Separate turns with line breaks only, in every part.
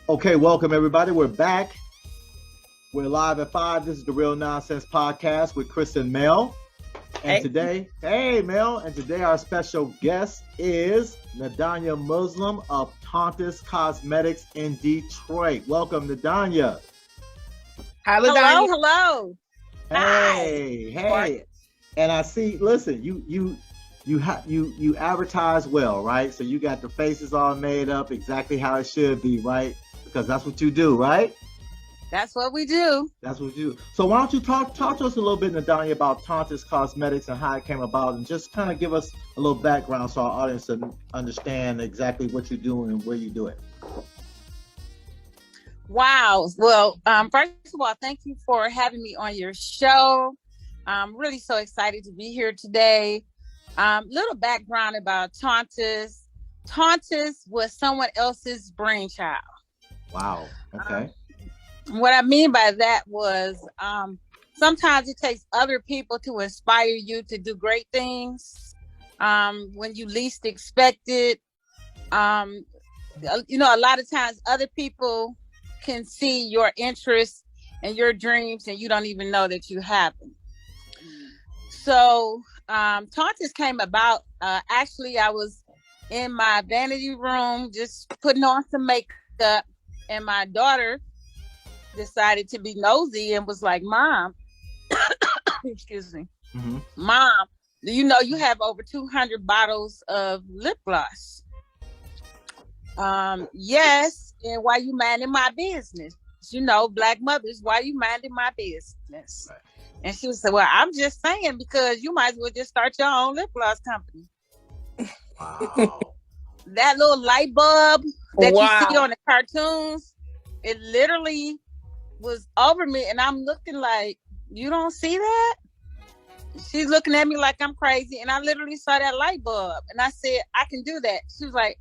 Okay, welcome everybody. We're back. We're live at 5. This is the Real Nonsense Podcast with Chris and Mel. And today, hey Mel, and today our special guest is Nadonya Muslim of Tauntus Cosmetics in Detroit. Welcome, Nadonya.
Hi,
Hello, hello.
Hey. And I see, listen, you advertise well, right? So you got the faces all made up exactly how it should be, right? Because that's what you do, right?
That's what we do.
That's what you do. So why don't you talk to us a little bit, Nadonya, about Tauntus Cosmetics and how it came about, and just kind of give us a little background so our audience can understand exactly what you're doing and where you do it.
Wow. Well, first of all, thank you for having me on your show. I'm really so excited to be here today. Little background about Tauntus. Tauntus was someone else's brainchild.
Wow. Okay.
What I mean by that was sometimes it takes other people to inspire you to do great things when you least expect it. A lot of times other people can see your interests and your dreams and you don't even know that you have them. So Tauntus came about, actually I was in my vanity room just putting on some makeup, and my daughter decided to be nosy and was like, Mom, excuse me, Mom, do you know you have over 200 bottles of lip gloss? Yes. And why you minding my business? Black mothers, why you minding my business? Right. And she said, well, I'm just saying, because you might as well just start your own lip gloss company.
Wow.
That little light bulb that you see on the cartoons, it literally was over me, and I'm looking like, you don't see that? She's looking at me like I'm crazy, and I literally saw that light bulb, and I said, I can do that. She was like,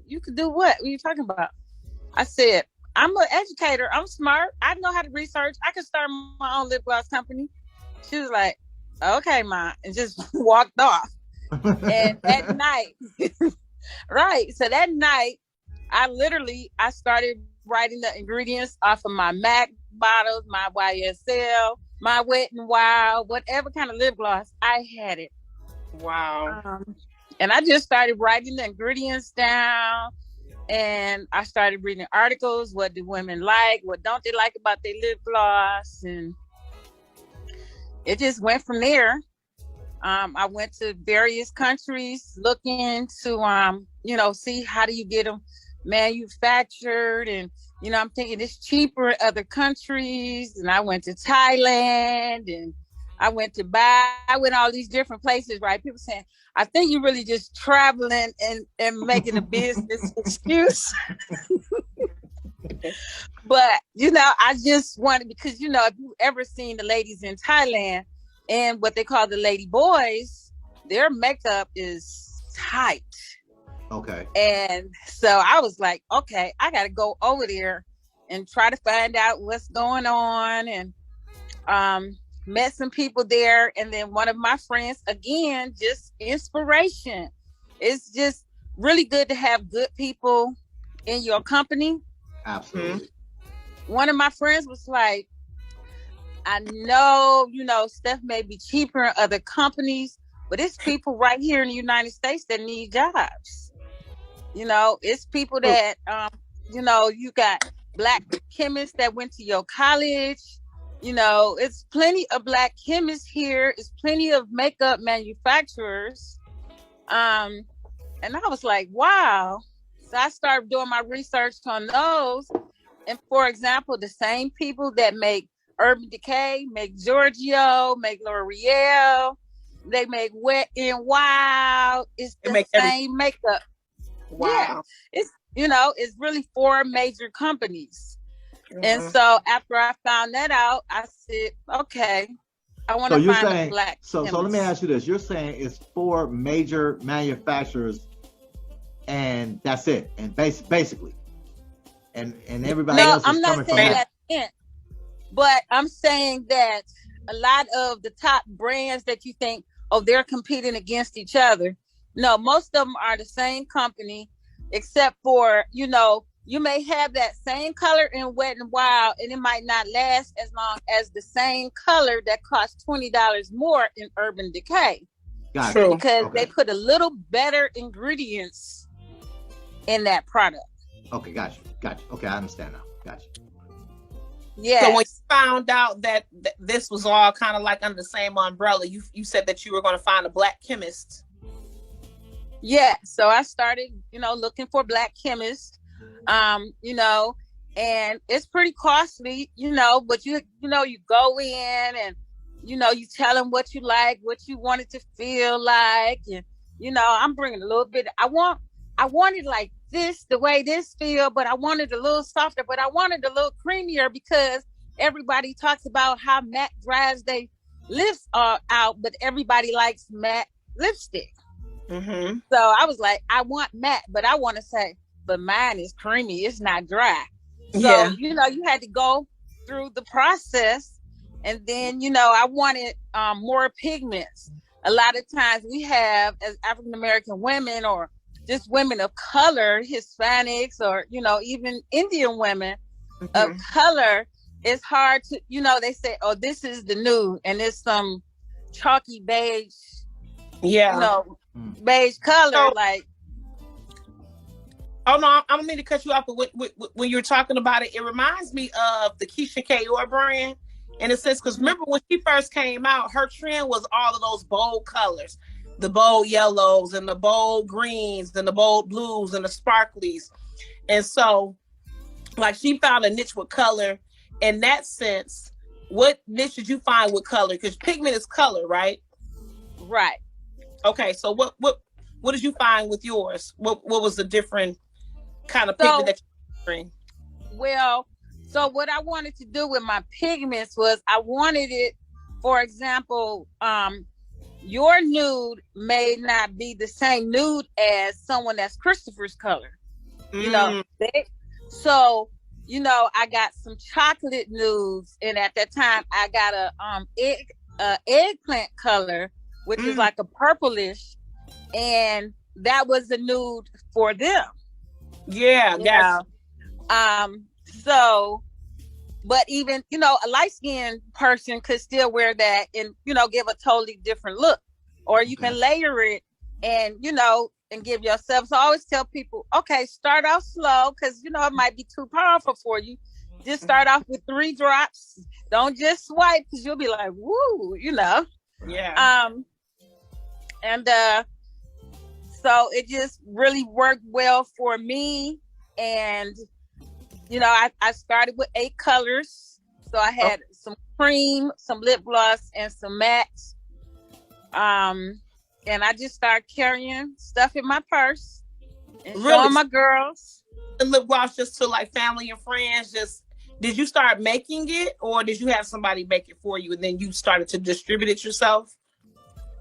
you can do what? What are you talking about? I said, I'm an educator. I'm smart. I know how to research. I can start my own lip gloss company. She was like, okay, Ma, and just walked off. And at night, right. So that night, I started writing the ingredients off of my MAC bottles, my YSL, my Wet n Wild, whatever kind of lip gloss, I had it.
Wow.
And I just started writing the ingredients down, and I started reading articles. What do women like? What don't they like about their lip gloss? And it just went from there. I went to various countries looking to, see how do you get them manufactured. And, I'm thinking it's cheaper in other countries. And I went to Thailand, and I went to all these different places, right? People saying, I think you're really just traveling and making a business excuse. But, I just wanted, because, if you've ever seen the ladies in Thailand and what they call the lady boys, their makeup is tight.
Okay.
And so I was like, okay, I got to go over there and try to find out what's going on. And met some people there. And then one of my friends, again, just inspiration. It's just really good to have good people in your company.
Absolutely.
One of my friends was like, I know, stuff may be cheaper in other companies, but it's people right here in the United States that need jobs. It's people that, you got Black chemists that went to your college. It's plenty of Black chemists here. It's plenty of makeup manufacturers. And I was like, wow. So I started doing my research on those. And for example, the same people that make Urban Decay, make Giorgio, make L'Oreal, they make Wet n Wild. It's the same makeup.
Wow.
Yeah. It's really 4 major companies. And so after I found that out, I said, okay, I want to find a Black chemist.
So let me ask you this. You're saying it's 4 major manufacturers and that's it. And basically. And everybody else is coming from that.
But I'm saying that a lot of the top brands that you think, they're competing against each other. No, most of them are the same company, except for, you may have that same color in Wet and Wild, and it might not last as long as the same color that costs $20 more in Urban Decay.
Gotcha.
Because they put a little better ingredients in that product.
Okay, gotcha. Okay, I understand now. Gotcha.
Yeah.
So when you found out that this was all kind of like under the same umbrella, you said that you were going to find a black chemist.
Yeah. So I started, looking for black chemists, and it's pretty costly, but you go in and, you tell them what you like, what you want it to feel like. And, I'm bringing a little bit. I wanted like this, the way this feel, but I wanted a little softer, but I wanted a little creamier because everybody talks about how matte dries their lips out, but everybody likes matte lipstick.
Mm-hmm.
So I was like, I want matte, but I want to say, but mine is creamy. It's not dry. So, you had to go through the process. And then, I wanted more pigments. A lot of times we have, as African-American women or just women of color, Hispanics, or, even Indian women of color, it's hard to, they say, oh, this is the nude, and it's some chalky beige, beige color. So, like,
oh no, I don't mean to cut you off, but when you're talking about it, it reminds me of the Keisha Kaur brand. In a sense, because remember when she first came out, her trend was all of those bold colors, the bold yellows and the bold greens and the bold blues and the sparklies. And so, like, she found a niche with color. In that sense, what niche did you find with color? Because pigment is color, right?
Right.
Okay, so what did you find with yours? What was the different kind of pigment that you bring?
Well, so what I wanted to do with my pigments was I wanted it, for example, your nude may not be the same nude as someone that's Christopher's color. So, I got some chocolate nudes, and at that time I got a eggplant color, which is like a purplish, and that was the nude for them.
Yeah.
So, but even, a light-skinned person could still wear that and, give a totally different look. Or you can layer it and, and give yourself. So I always tell people, okay, start off slow because, it might be too powerful for you. Just start off with 3 drops. Don't just swipe because you'll be like, woo,
Yeah.
And so it just really worked well for me. And I started with 8 colors. So I had some cream, some lip gloss, and some mattes. And I just started carrying stuff in my purse and showing my girls.
And lip gloss just to like family and friends. Did you start making it, or did you have somebody make it for you and then you started to distribute it yourself?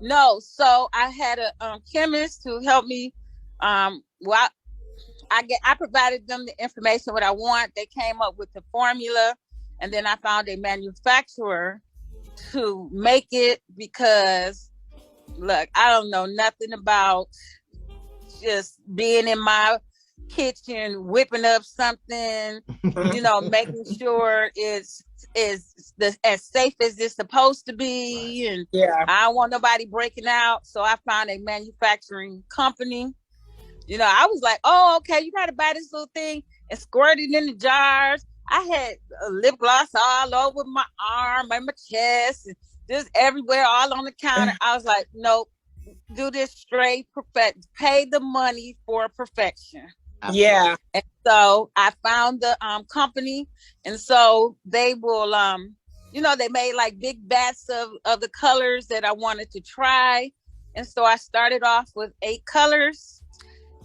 No. So I had a chemist who helped me. I provided them the information what I want. They came up with the formula, and then I found a manufacturer to make it because, look, I don't know nothing about just being in my kitchen whipping up something, making sure it's as safe as it's supposed to be, and I don't want nobody breaking out. So I found a manufacturing company. I was like, oh, okay, you got to buy this little thing and squirt it in the jars. I had lip gloss all over my arm and my chest, and just everywhere, all on the counter. I was like, nope, do this straight perfect. Pay the money for perfection.
Yeah.
And so I found the company, and so they will, they made like big bats of the colors that I wanted to try. And so I started off with 8 colors.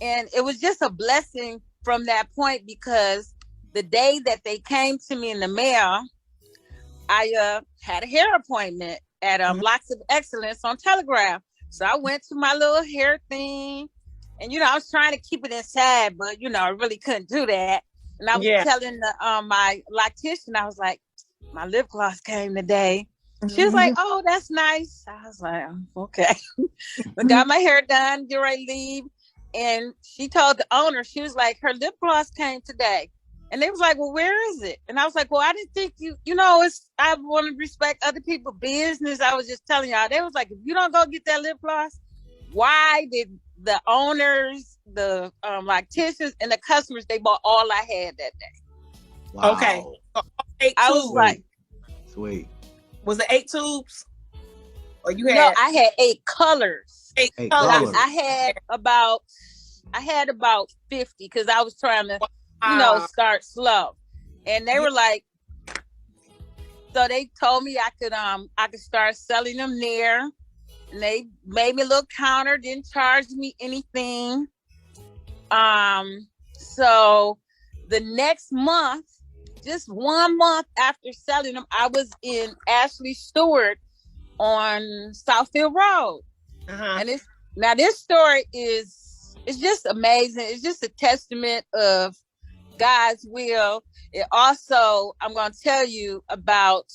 And it was just a blessing from that point because the day that they came to me in the mail, I had a hair appointment at Locks of Excellence on Telegraph. So I went to my little hair thing, and I was trying to keep it inside, but I really couldn't do that. And I was telling my loctician, I was like, my lip gloss came today. She was like, oh, that's nice. I was like, okay. I got my hair done, get ready to leave. And she told the owner, she was like, her lip gloss came today. And they was like, well, where is it? And I was like, well, I didn't think I want to respect other people's business. I was just telling y'all. They was like, if you don't go get that lip gloss, why did the owners, the lacticians, and the customers, they bought all I had that day?
Wow.
Okay. So,
I was like,
sweet.
Was it 8 tubes? Or you had?
No, I had 8 colors.
8
8
colors.
I had about 50 because I was trying to, start slow. And they were like, so they told me I could start selling them there. And they made me a little counter, didn't charge me anything. So the next month, just 1 month after selling them, I was in Ashley Stewart on Southfield Road. And this story it's just amazing. It's just a testament of God's will. It also, I'm going to tell you about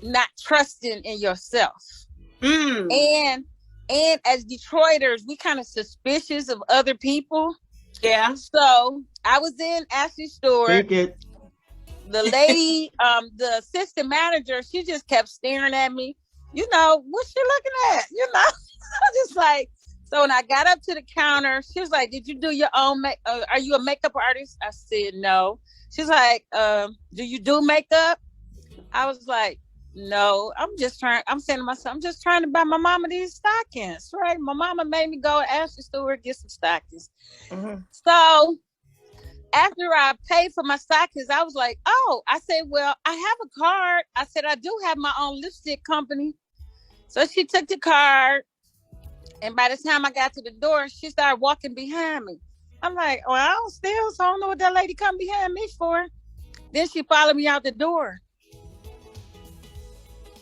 not trusting in yourself. And as Detroiters, we kind of suspicious of other people.
Yeah.
So I was in Ashley Stewart.
Take it.
The lady, the assistant manager, she just kept staring at me. What's she looking at? I just like, so when I got up to the counter, she was like, did you do your own are you a makeup artist? I said, no. She's like, do you do makeup? I was like, no, I'm saying to myself, I'm just trying to buy my mama these stockings, right? My mama made me go to Ashley Stewart, get some stockings. So after I paid for my stockings, I was like, oh, I said, well, I have a card. I said, I do have my own lipstick company. So she took the card. And by the time I got to the door, she started walking behind me. I'm like, well, so I don't know what that lady come behind me for. Then she followed me out the door.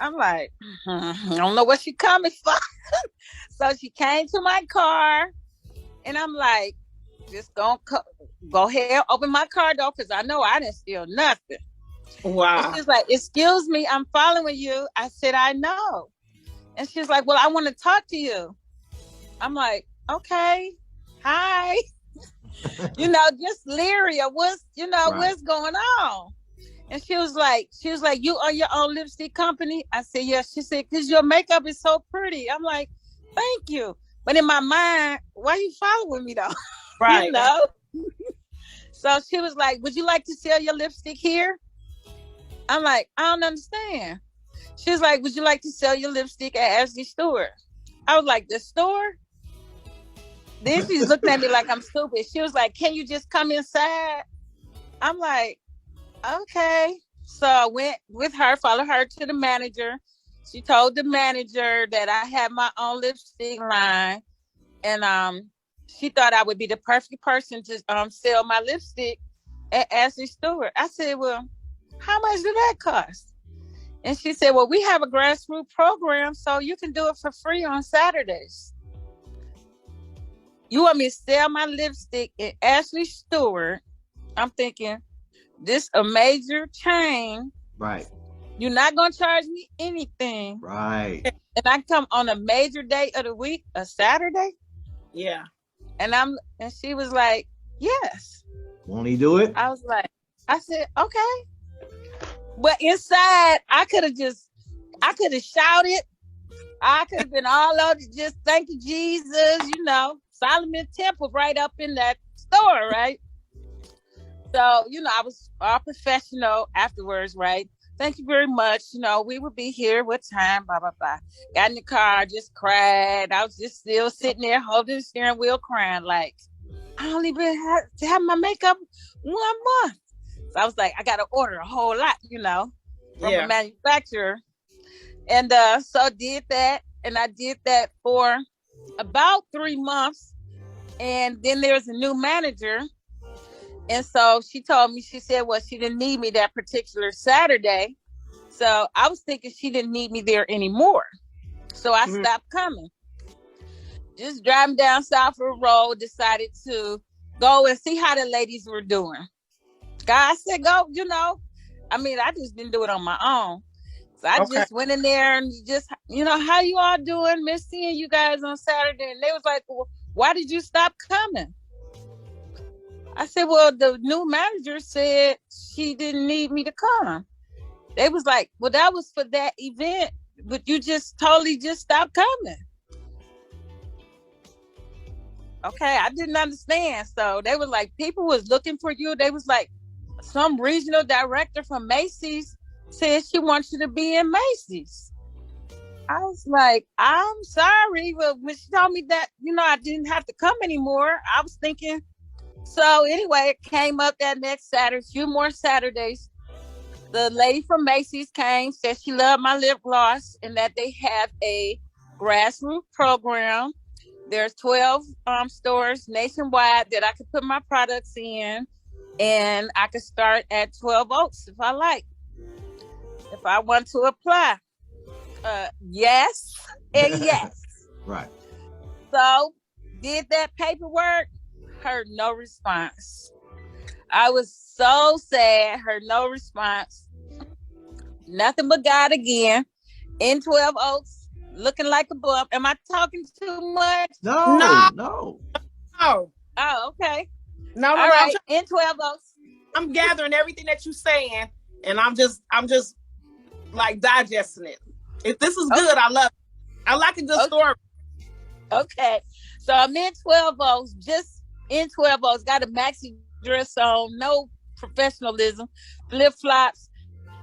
I'm like, I don't know what she coming for. So she came to my car, and I'm like, just go ahead, open my car door, because I know I didn't steal nothing.
Wow.
And she's like, excuse me, I'm following you. I said, I know. And she's like, well, I want to talk to you. I'm like, okay, hi. Just leery of what's going on. And she was like, you own your own lipstick company? I said, yes. She said, because your makeup is so pretty. I'm like, thank you. But in my mind, why are you following me though?
Right.
So she was like, would you like to sell your lipstick here? I'm like, I don't understand. She was like, would you like to sell your lipstick at Ashley Stewart? I was like, the store? Then she's looking at me like I'm stupid. She was like, can you just come inside? I'm like, okay. So I went with her, followed her to the manager. She told the manager that I had my own lipstick line. And she thought I would be the perfect person to sell my lipstick at Ashley Stewart. I said, well, how much did that cost? And she said, well, we have a grassroots program, so you can do it for free on Saturdays. You want me to sell my lipstick at Ashley Stewart? I'm thinking, this a major chain.
Right.
You're not going to charge me anything.
Right.
And I come on a major day of the week, a Saturday?
Yeah.
And she was like, yes.
Won't he do it?
I said, okay. But inside, I could have shouted. I could have been all over, just thank you, Jesus, Solomon Temple right up in that store, right? So, I was all professional afterwards, right? Thank you very much. We will be here. What time? Blah, blah, blah. Got in the car, just cried. I was just still sitting there holding the steering wheel crying like, I only been to have my makeup 1 month. So I was like, I got to order a whole lot, from a manufacturer. And so I did that. And I did that for about 3 months. And then there's a new manager. And so she told me, she said, well, she didn't need me that particular Saturday. So I was thinking she didn't need me there anymore. So I stopped coming. Just driving down Southfield Road, decided to go and see how the ladies were doing. God said, go, I just didn't do it on my own. So I just went in there and just, how you all doing? Miss seeing you guys on Saturday. And they was like, well, why did you stop coming? I said, well, the new manager said she didn't need me to come. They was like, well, that was for that event, but you just totally just stopped coming. Okay, I didn't understand. So they were like, people was looking for you. They was like, some regional director from Macy's said she wants you to be in Macy's. I was like, I'm sorry. But when she told me that, I didn't have to come anymore, I was thinking. So anyway, it came up that next Saturday, a few more Saturdays. The lady from Macy's came, said she loved my lip gloss and that they have a grassroots program. There's 12 stores nationwide that I could put my products in, and I could start at 12 Oaks if I like. If I want to apply. Yes and yes.
Right.
So did that paperwork, heard no response. I was so sad, heard no response. Nothing but God again. In 12 Oaks, looking like a bump. Am I talking too much?
No.
Oh, okay.
No.
All right. In 12 Oaks.
I'm gathering everything that you're saying, and I'm just like digesting it. If this is good, I love it. I like a good story.
Okay. So I'm in 12 Oaks, just in 12 Oaks, got a maxi dress on, no professionalism, flip-flops.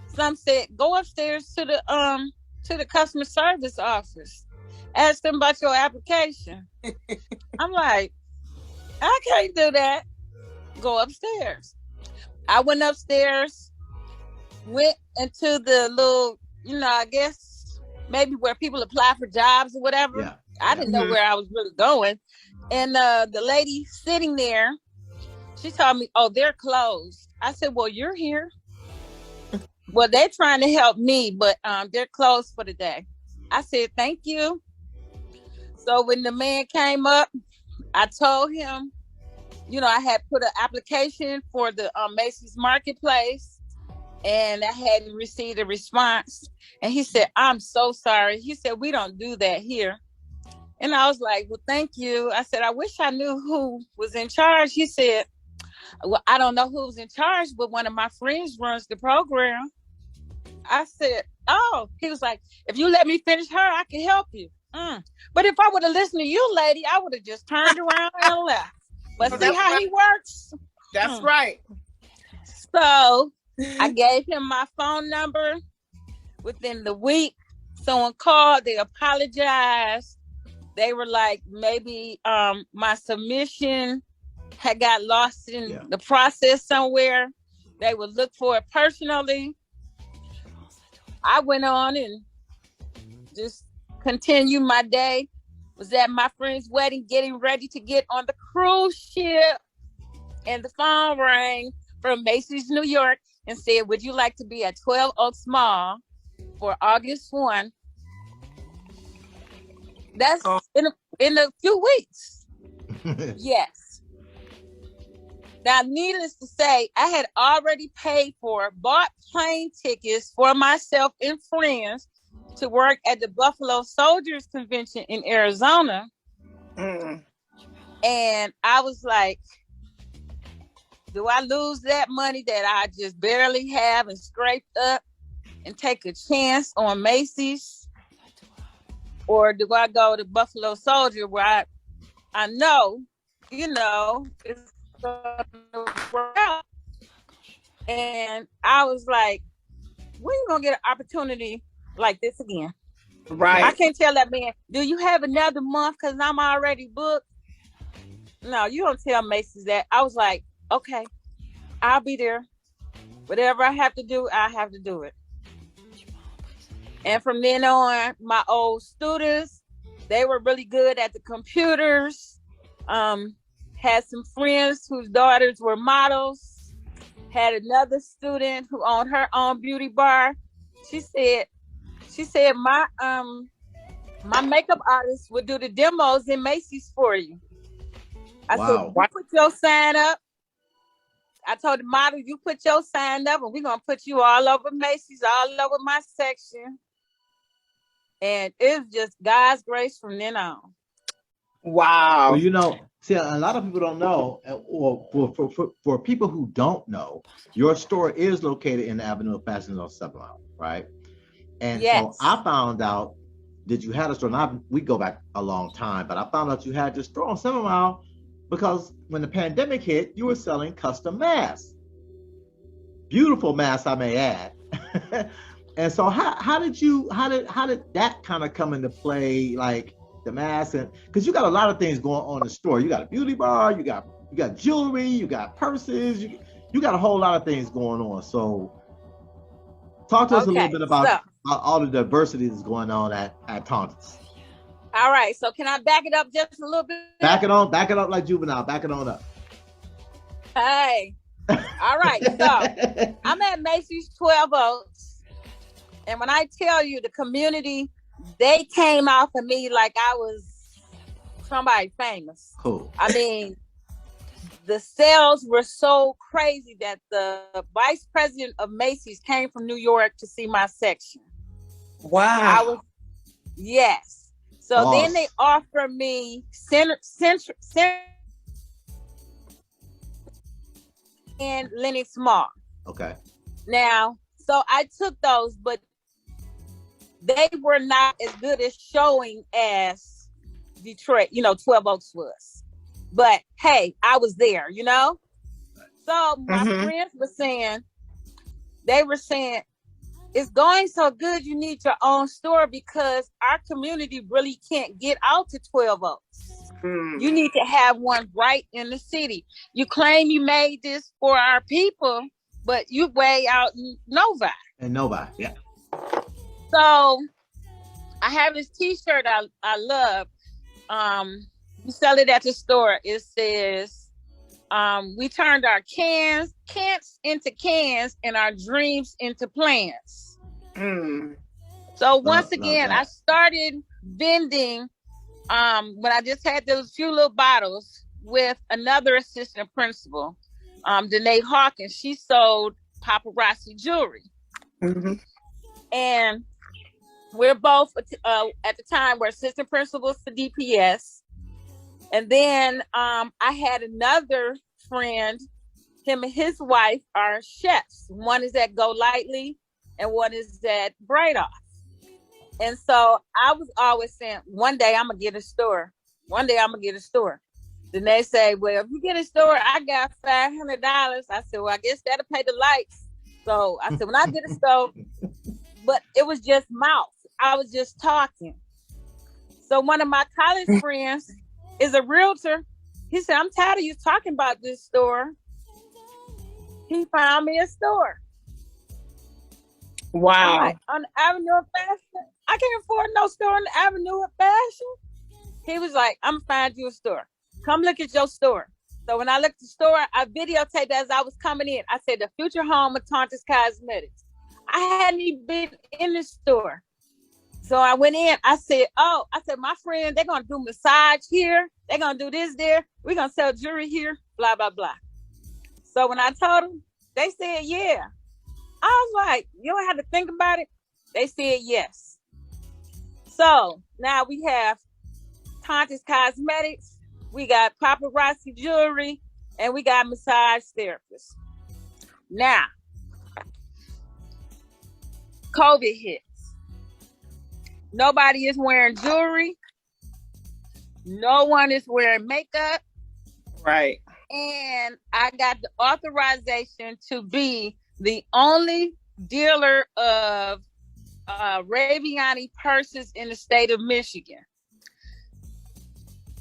Some said, go upstairs to the customer service office. Ask them about your application. I'm like, I can't do that. Go upstairs. I went upstairs, went into the little, I guess maybe where people apply for jobs or whatever.
Yeah.
I didn't know where I was really going. And the lady sitting there, she told me, oh, they're closed. I said, well, you're here. Well, they're trying to help me, but they're closed for the day. I said, thank you. So when the man came up, I told him, I had put an application for the Macy's Marketplace, and I hadn't received a response. And he said, I'm so sorry. He said, we don't do that here. And I was like, well, thank you. I said, I wish I knew who was in charge. He said, well, I don't know who's in charge, but one of my friends runs the program. I said, oh, he was like, if you let me finish her, I can help you. But if I would have listened to you, lady, I would have just turned around and left. But see how he works?
That's right.
So I gave him my phone number. Within the week, someone called, they apologized. They were like, maybe my submission had got lost in the process somewhere. They would look for it personally. I went on and just continued my day. Was at my friend's wedding, getting ready to get on the cruise ship. And the phone rang from Macy's, New York, and said, would you like to be at 12 Oaks Mall for August 1? That's in a few weeks. Yes. Now, needless to say, I had already bought plane tickets for myself and friends to work at the Buffalo Soldiers Convention in Arizona. And I was like, do I lose that money that I just barely have and scraped up and take a chance on Macy's? Or do I go to Buffalo Soldier where I know, it's going to work out? And I was like, when are you going to get an opportunity like this again?
Right.
I can't tell that man, do you have another month because I'm already booked? No, you don't tell Macy's that. I was like, okay, I'll be there. Whatever I have to do, I have to do it. And from then on, my old students, they were really good at the computers. Had some friends whose daughters were models. Had another student who owned her own beauty bar. She said my makeup artist would do the demos in Macy's for you. I said, you put your sign up. I told the model, you put your sign up and we're going to put you all over Macy's, all over my section. And it was just God's grace from then on.
Wow.
Well, you know, see, a lot of people don't know, or for people who don't know, your store is located in the Avenue of Fashion on 7 Mile, right? And so I found out that you had a store. Now we go back a long time, but I found out you had your store on 7 Mile because when the pandemic hit, you were selling custom masks, beautiful masks, I may add. And so how did that kind of come into play, like the mask? And because you got a lot of things going on in the store, you got a beauty bar, you got jewelry, you got purses, you got a whole lot of things going on. So talk to us a little bit about all the diversity that's going on at Tauntus.
All right, so can I back it up just a little bit?
Back it up like Juvenile. Back it on up.
Hey. All right, so I'm at Macy's 12 Oaks, and when I tell you the community, they came out for me like I was somebody famous.
Cool.
I mean, the sales were so crazy that the vice president of Macy's came from New York to see my section.
Wow.
Yes. So then they offered me center and Lenox Mall.
Okay.
Now, so I took those, but they were not as good as showing as Detroit, 12 Oaks was. But hey, I was there, So my friends were saying, it's going so good, you need your own store because our community really can't get out to 12 Oaks. You need to have one right in the city. You claim you made this for our people, but you way out in Novi.
Yeah.
So I have this T-shirt I love. We sell it at the store. It says, we turned our cans into cans and our dreams into plans. So once again, I started vending when I just had those few little bottles with another assistant principal, Danae Hawkins. She sold paparazzi jewelry. And we're both, at the time, were assistant principals for DPS. And then I had another friend, him and his wife are chefs. One is at Go Lightly and one is at Bright Off. And so I was always saying, one day I'm going to get a store. One day I'm going to get a store. Then they say, well, if you get a store, I got $500. I said, well, I guess that'll pay the lights. So I said, when I get a store, but it was just mouth. I was just talking. So one of my college friends is a realtor. He said, I'm tired of you talking about this store. He found me a store.
Wow.
Like, on the Avenue of Fashion. I can't afford no store on the Avenue of Fashion. He was like, I'm going to find you a store. Come look at your store. So when I looked at the store, I videotaped as I was coming in. I said, the future home of Tauntus Cosmetics. I hadn't even been in the store. So I went in. I said, my friend, they're going to do massage here. They're going to do this there. We're going to sell jewelry here, blah, blah, blah. So when I told them, they said, yeah. I was like, you don't have to think about it. They said yes. So now we have Tauntus Cosmetics, we got paparazzi jewelry, and we got massage therapists. Now, COVID hits. Nobody is wearing jewelry. No one is wearing makeup.
Right.
And I got the authorization to be the only dealer of Raviani purses in the state of Michigan.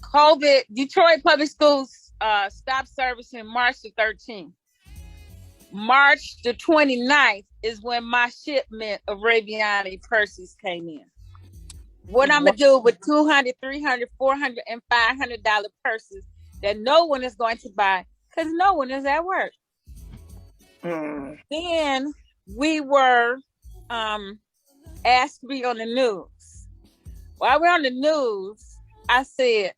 COVID, Detroit Public Schools stopped servicing March the 13th. March the 29th is when my shipment of Raviani purses came in. What I'm going to do with $200, $300, $400, and $500 purses that no one is going to buy because no one is at work. Then we were asked to be on the news. While we're on the news, I said,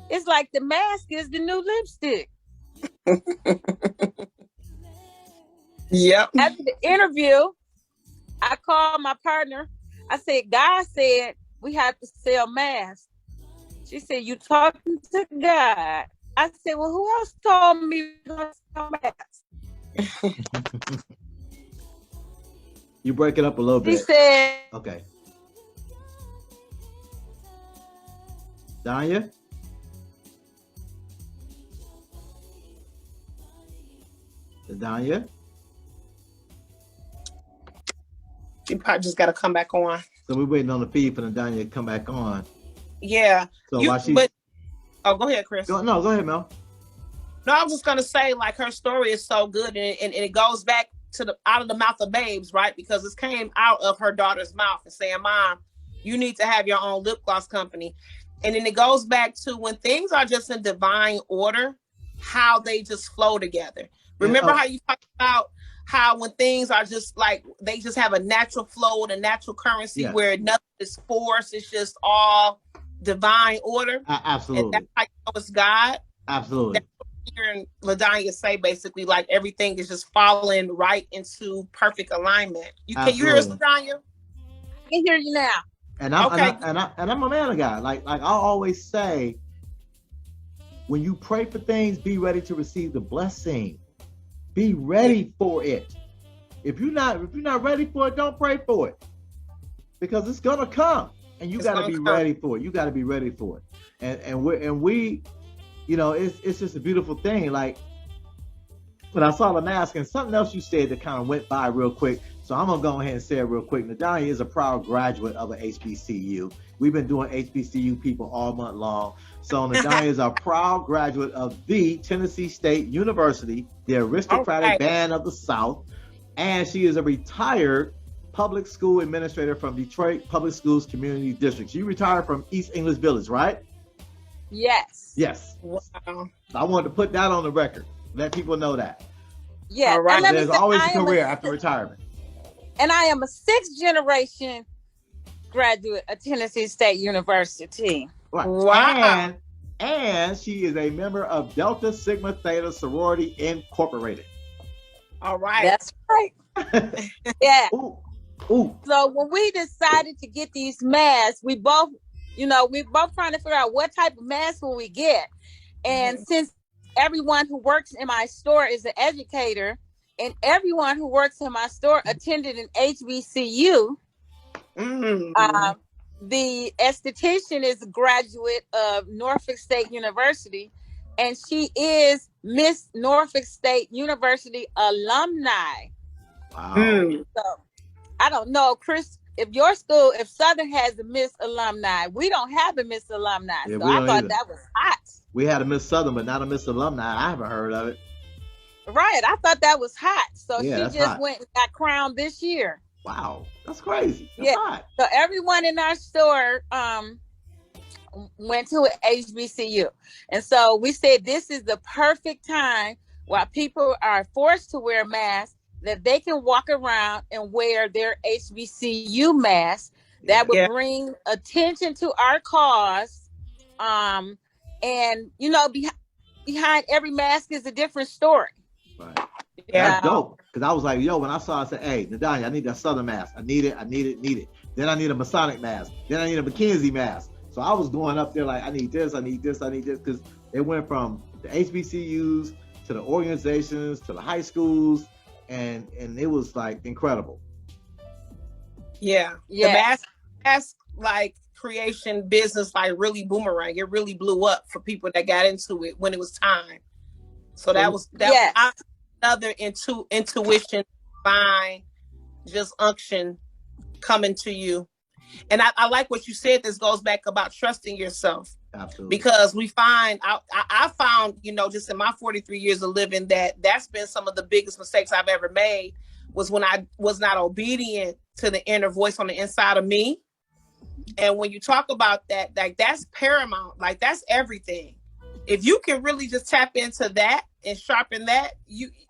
it's like the mask is the new lipstick.
Yep.
After the interview, I called my partner. I said, God said we have to sell masks. She said, "You talking to God?" I said, "Well, who else told me to sell masks?"
You break it up a little bit.
She said,
"Okay." Danya? Danya?
You probably just got to come back on.
So we're waiting on the feed for Nadonya to come back on.
Yeah.
So while she...
go ahead, Chris.
Go ahead, Mel.
No, I was just going to say, like, her story is so good, and it goes back to out of the mouth of babes, right? Because it came out of her daughter's mouth and saying, "Mom, you need to have your own lip gloss company." And then it goes back to when things are just in divine order, how they just flow together. Remember how you talked about how when things are just like, they just have a natural flow and a natural currency where nothing is forced. It's just all divine order.
Absolutely.
And that's how you know it's God.
Absolutely.
That's what you're hearing LaDonya say, basically, like everything is just falling right into perfect alignment. Can you hear us, LaDonya?
I can hear you now.
And I'm a man of God. Like I always say, when you pray for things, be ready to receive the blessing. Be ready for it. If you're not ready for it, don't pray for it, because it's gonna come, and you got to be ready for it. You got to be ready for it. And we, you know, it's just a beautiful thing. Like when I saw the mask, and something else you said that kind of went by real quick. So I'm gonna go ahead and say it real quick. Nadonya is a proud graduate of an HBCU. We've been doing HBCU people all month long. So Nadonya is a proud graduate of the Tennessee State University, the aristocratic band of the South, and she is a retired public school administrator from Detroit Public Schools Community District. You retired from East English Village, right?
Yes.
Yes.
Wow.
I wanted to put that on the record. Let people know that.
Yeah.
All right.
There's always a career after retirement.
And I am a 6th generation graduate of Tennessee State University.
Right.
Wow.
And she is a member of Delta Sigma Theta Sorority Incorporated.
All right.
That's right. Yeah.
Ooh.
So when we decided to get these masks, we both trying to figure out what type of mask will we get. And since everyone who works in my store is an educator, and everyone who works in my store attended an HBCU, the esthetician is a graduate of Norfolk State University, and she is Miss Norfolk State University alumni.
Wow.
So I don't know, Chris, if Southern has a Miss Alumni, we don't have a Miss Alumni.
Yeah,
so I thought that was hot.
We had a Miss Southern, but not a Miss Alumni. I haven't heard of it.
Right. I thought that was hot. So
yeah,
she just went and got crowned this year.
Wow. That's crazy. That's hot.
So everyone in our store went to an HBCU. And so we said this is the perfect time while people are forced to wear masks, that they can walk around and wear their HBCU mask. That would bring attention to our cause. And, you know, behind every mask is a different story.
Right. Yeah. That's dope. Because I was like, when I saw it, I said, hey, Nadonya, I need that Southern mask. I need it. Then I need a Masonic mask. Then I need a McKinsey mask. So I was going up there like, I need this. Because it went from the HBCUs to the organizations to the high schools. And it was like incredible.
Yeah. The mask like creation business like really boomerang. It really blew up for people that got into it when it was time. So that was another intuition, divine, just unction coming to you. And I like what you said. This goes back about trusting yourself.
Absolutely.
Because we find, I found, you know, just in my 43 years of living, that's been some of the biggest mistakes I've ever made, was when I was not obedient to the inner voice on the inside of me. And when you talk about that, like that's paramount, like that's everything. If you can really just tap into that and sharpen that,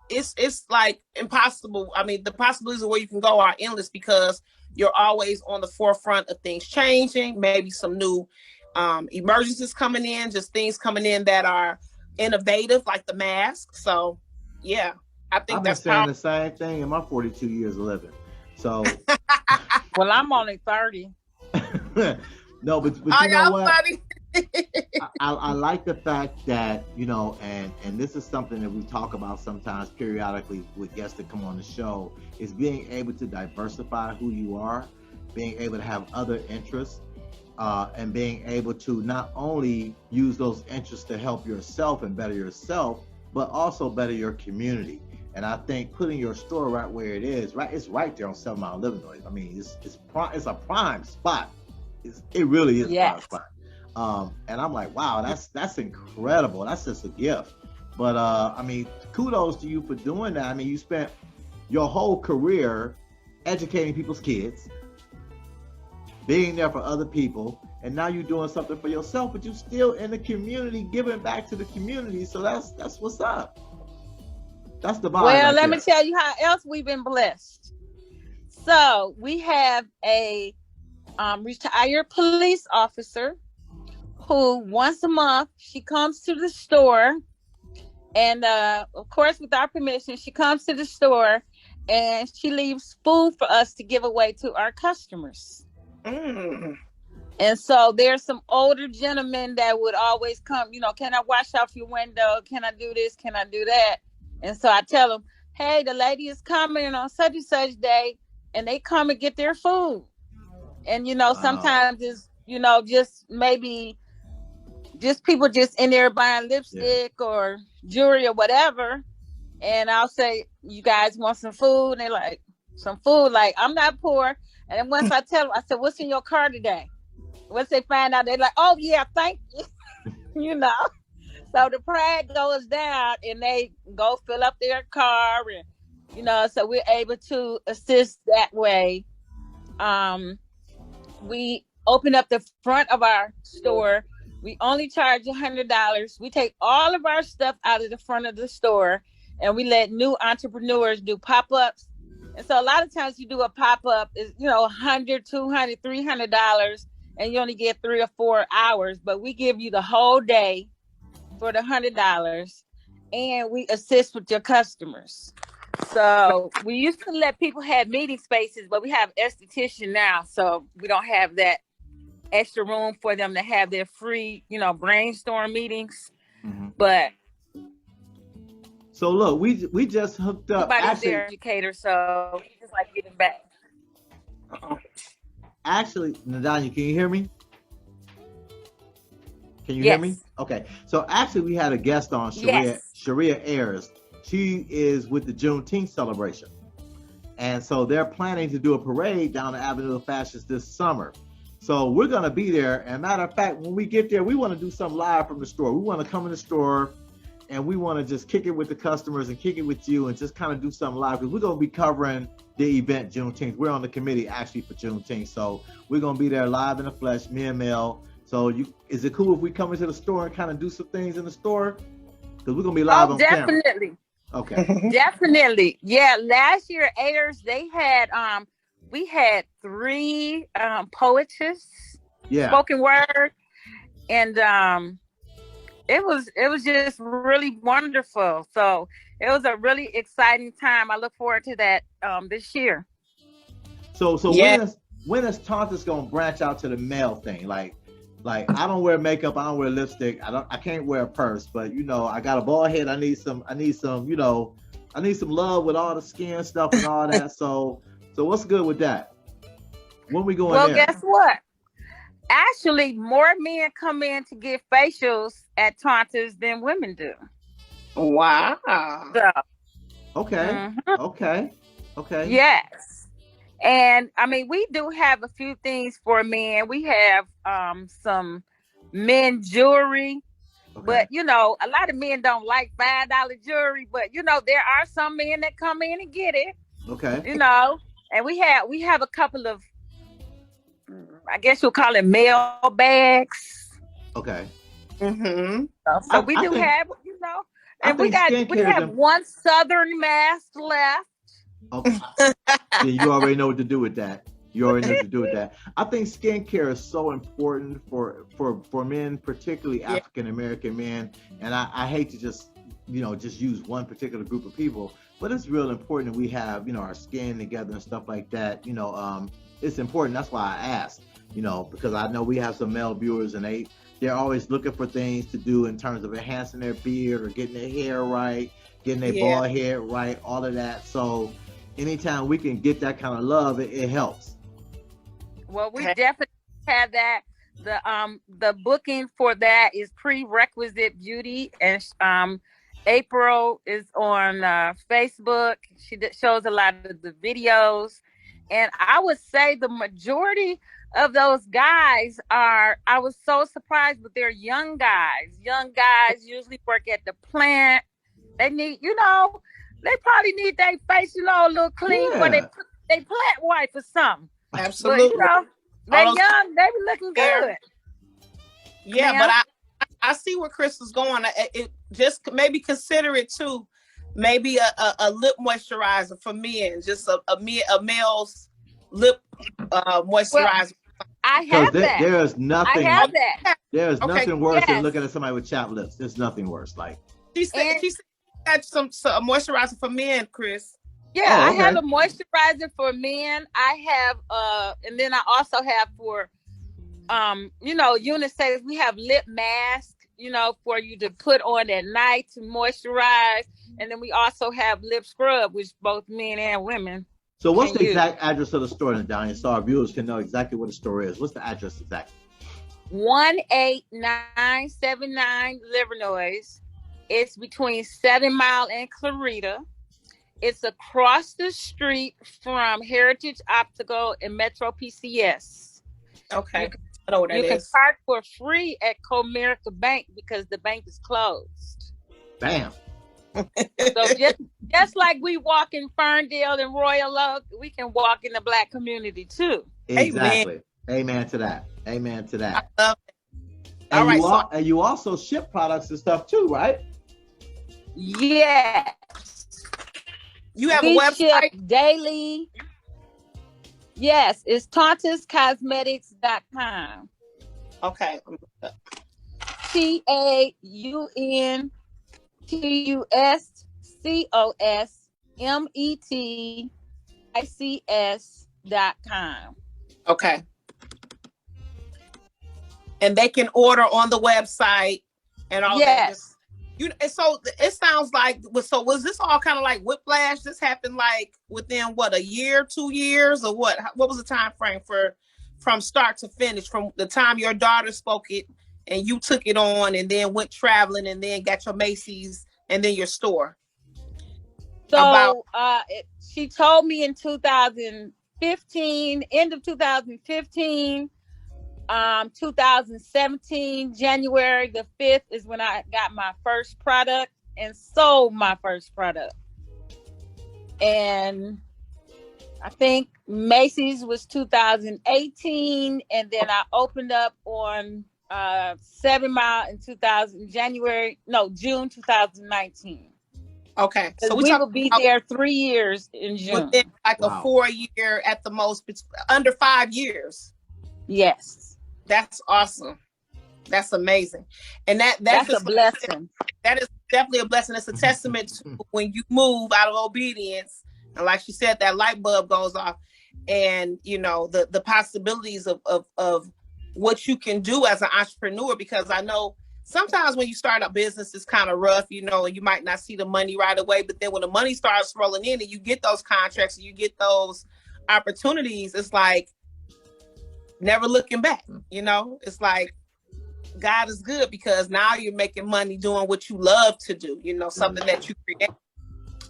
it's like impossible. I mean, the possibilities of where you can go are endless, because you're always on the forefront of things changing, maybe some new emergencies coming in, just things coming in that are innovative, like the mask. So yeah, I think
I've been saying the same thing in my 42 years of living. So
well, I'm only 30.
No, but you know what? I like the fact that, you know, and this is something that we talk about sometimes periodically with guests that come on the show, is being able to diversify who you are, being able to have other interests, and being able to not only use those interests to help yourself and better yourself, but also better your community. And I think putting your store right where it is, right, it's right there on 7 Mile, Illinois. I mean, it's a prime spot. It really is a prime spot. And I'm like, wow, that's incredible. That's just a gift. But I mean, kudos to you for doing that. I mean, you spent your whole career educating people's kids, being there for other people, and now you're doing something for yourself, but you're still in the community, giving back to the community. So that's what's up. That's the vibe.
Well, let me tell you how else we've been blessed. So we have a retired police officer who once a month she comes to the store, and of course with our permission, she comes to the store and she leaves food for us to give away to our customers. And so there's some older gentlemen that would always come, you know, can I wash off your window? Can I do this? Can I do that? And so I tell them, hey, the lady is coming on such and such day, and they come and get their food. And, you know, sometimes it's, you know, just maybe just people just in there buying lipstick or jewelry or whatever. And I'll say, you guys want some food? And they're like, some food? Like, I'm not poor. And then once I tell them, I said, what's in your car today? Once they find out, they're like, oh, yeah, thank you. You know? So the pride goes down and they go fill up their car. And, you know, so we're able to assist that way. We open up the front of our store. We only charge $100. We take all of our stuff out of the front of the store and we let new entrepreneurs do pop-ups. And so a lot of times you do a pop-up is, you know, $100, $200, $300, and you only get 3 or 4 hours, but we give you the whole day for the $100, and we assist with your customers. So we used to let people have meeting spaces, but we have esthetician now, so we don't have that extra room for them to have their free, you know, brainstorm meetings. But
so look, we just hooked up.
Everybody's their educator, so we just like giving back.
Actually, Nadonya, can you hear me? Can you hear me? Okay. So actually, we had a guest on, Sharia Ayers. She is with the Juneteenth celebration. And so they're planning to do a parade down the Avenue of Fashions this summer. So we're going to be there. And matter of fact, when we get there, we want to do something live from the store. We want to come in the store and we want to just kick it with the customers and kick it with you and just kind of do something live, because we're going to be covering the event Juneteenth. We're on the committee actually for Juneteenth. So we're going to be there live in the flesh, me and Mel. So is it cool if we come into the store and kind of do some things in the store? Because we're going to be live on camera.
Definitely.
Okay.
Definitely. Yeah. Last year, Ayers, they had, we had 3 poetess, spoken word. And it was just really wonderful. So it was a really exciting time. I look forward to that this year.
So when is Tauntus going to branch out to the male thing? Like I don't wear makeup, I don't wear lipstick, I can't wear a purse, but you know, I got a bald head, I need some, you know, I need some love with all the skin stuff and all that. So what's good with that? When we going there?
Well, guess what? Actually, more men come in to get facials at Tauntus than women do.
Wow.
So,
okay.
Yes. And I mean, we do have a few things for men. We have some men jewelry, but you know, a lot of men don't like $5 jewelry, but you know, there are some men that come in and get it.
Okay.
You know, and we have a couple of, I guess you'll call it mail bags.
Okay.
So we do have, you know, and we have one Southern mask left.
Okay. Yeah, you already know what to do with that. I think skincare is so important for men, particularly African American men. And I hate to just use one particular group of people, but it's real important that we have, you know, our skin together and stuff like that. You know, it's important. That's why I asked, you know, because I know we have some male viewers and they're always looking for things to do in terms of enhancing their beard or getting their hair right, getting their bald head right, all of that. So anytime we can get that kind of love, it helps.
Well, we definitely have that. The booking for that is Prerequisite Beauty, and April is on Facebook. She shows a lot of the videos, and I would say the majority of those guys are. I was so surprised, but they're young guys. Young guys usually work at the plant. They need, they probably need their face, a little clean, but they plant white for something.
Absolutely.
But, they're young. They be looking good.
Yeah, but I see where Chris is going. It just maybe consider it too. Maybe a lip moisturizer for men, just a male's lip moisturizer.
Well, I have that.
There's nothing.
I have that.
There's nothing worse than looking at somebody with chapped lips. There's nothing worse. Like
she said that's some moisturizer for men, Chris.
Yeah, I have a moisturizer for men. I have and then I also have for unisex. We have lip mask, for you to put on at night to moisturize, and then we also have lip scrub, which both men and women.
So what's the exact address of the store, Nadonya, so our viewers can know exactly what the store is? What's the address exactly?
18979 Livernois. It's between 7 Mile and Clarita. It's across the street from Heritage Optical and Metro PCS.
Okay. I know what that is.
You can park for free at Comerica Bank because the bank is closed.
Bam.
So just like we walk in Ferndale and Royal Oak, we can walk in the Black community too.
Exactly. Amen to that. Amen to that.
I love it.
And you also ship products and stuff too, right?
Yeah.
You have a website?
Ship daily. Yes, it's TauntusCosmetics.com.
Okay.
TauntusCosmetics.com.
Okay. And they can order on the website and all that. So it sounds like, so was this all kind of like whiplash? This happened like within a year, 2 years, or what? What was the time frame from start to finish, from the time your daughter spoke it and you took it on and then went traveling and then got your Macy's and then your store?
So she told me in 2015, end of 2015, 2017, January the 5th is when I got my first product and sold my first product. And I think Macy's was 2018, and then I opened up on 7 Mile in June 2019.
Okay,
so we will be there 3 years in June.
Within a 4-year at the most, under 5 years.
Yes.
That's awesome. That's amazing. And that's
a blessing.
That is definitely a blessing. It's a testament to when you move out of obedience. And like she said, that light bulb goes off, and the possibilities of what you can do as an entrepreneur, because I know sometimes when you start a business, it's kind of rough, and you might not see the money right away, but then when the money starts rolling in and you get those contracts and you get those opportunities, it's like never looking back. It's like God is good, because now you're making money doing what you love to do, something that you create.